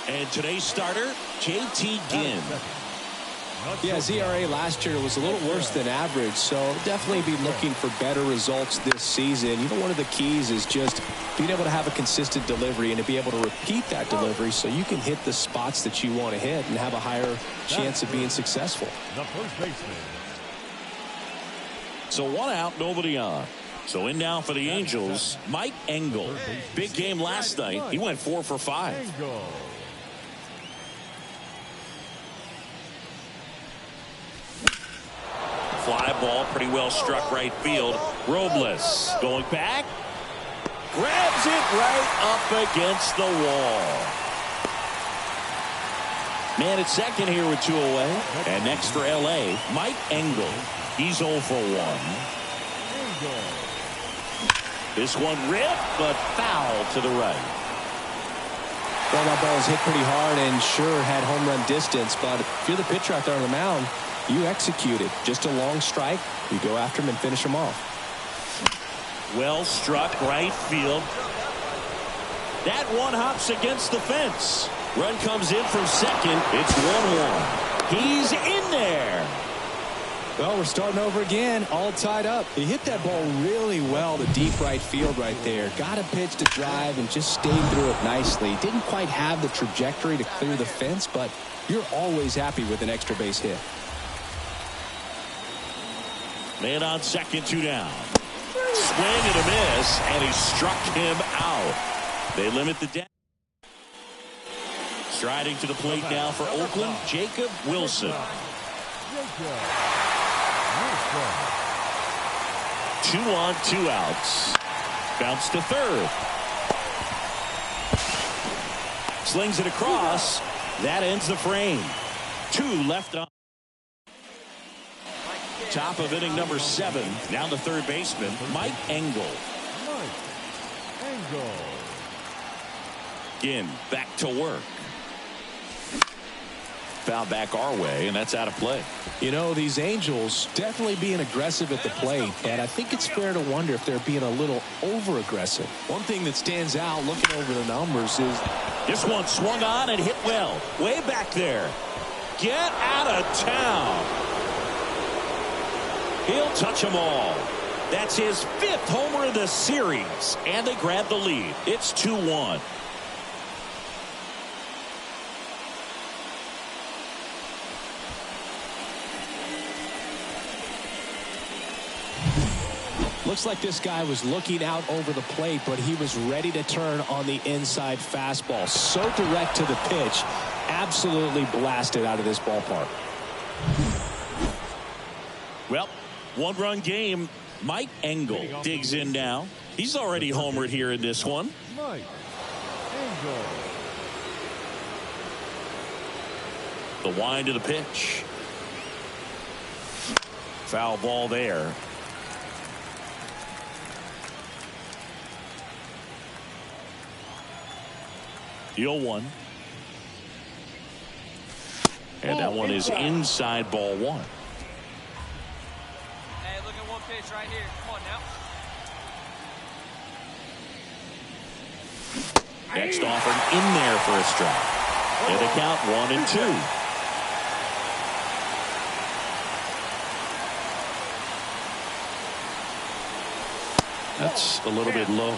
And today's starter, J.T. Ginn. Yeah, his ERA last year was a little worse than average, so definitely be looking for better results this season. You know, one of the keys is just being able to have a consistent delivery and to be able to repeat that delivery so you can hit the spots that you want to hit and have a higher chance of being successful. The first baseman. So 1 out, nobody on. So in now for the Angels, Mike Engel. Big game last night. He went 4 for 5. Fly ball, pretty well struck right field. Robles going back. Grabs it right up against the wall. Man at second here with 2 away. And next for L.A., Mike Engel. He's 0 for 1. This one ripped, but foul to the right. Well, that ball was hit pretty hard and sure had home run distance, but if you're the pitcher out there on the mound, you execute it. Just a long strike. You go after him and finish him off. Well struck right field. That one hops against the fence. Run comes in from second. It's 1-1. He's in there. Well, we're starting over again, all tied up. He hit that ball really well to deep right field right there. Got a pitch to drive and just stayed through it nicely. Didn't quite have the trajectory to clear the fence, but you're always happy with an extra base hit. Man on second, 2 down. Swing and a miss, and he struck him out. They limit the damage. Striding to the plate now for Oakland, Jacob Wilson. 2 on, 2 outs. Bounce to third. Slings it across. That ends the frame. 2 left on. Top of inning number 7. Now the third baseman, Mike Engel. Again, back to work. Foul back our way, and that's out of play. You know, these Angels definitely being aggressive at the plate, and I think it's fair to wonder if they're being a little over-aggressive. One thing that stands out looking over the numbers is this one swung on and hit well. Way back there. Get out of town. He'll touch them all. That's his 5th homer of the series, and they grab the lead. It's 2-1. looks like this guy was looking out over the plate, but he was ready to turn on the inside fastball. So direct to the pitch. Absolutely blasted out of this ballpark. Well, 1-run game. Mike Engel digs in now. He's already homered here in this one. Mike Engel. The wind of the pitch. Foul ball there. The 0-1. And that one is inside ball 1. Hey, look at one pitch right here. Come on now. Next offering in there for a strike. And the count 1-2. That's a little bit low.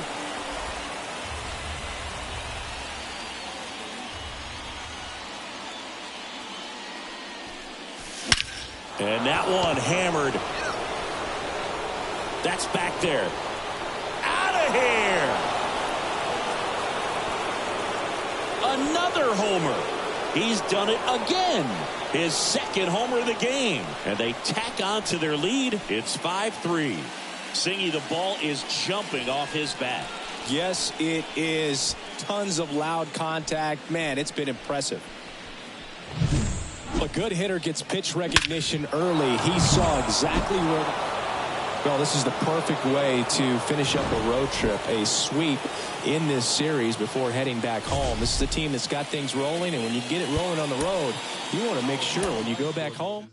And that one hammered. That's back there. Out of here. Another homer. He's done it again. His second homer of the game. And they tack on to their lead. It's 5-3. Singy, the ball is jumping off his bat. Yes, it is. Tons of loud contact. Man, it's been impressive. A good hitter gets pitch recognition early. He saw exactly where. Well, this is the perfect way to finish up a road trip, a sweep in this series before heading back home. This is a team that's got things rolling, and when you get it rolling on the road, you want to make sure when you go back home.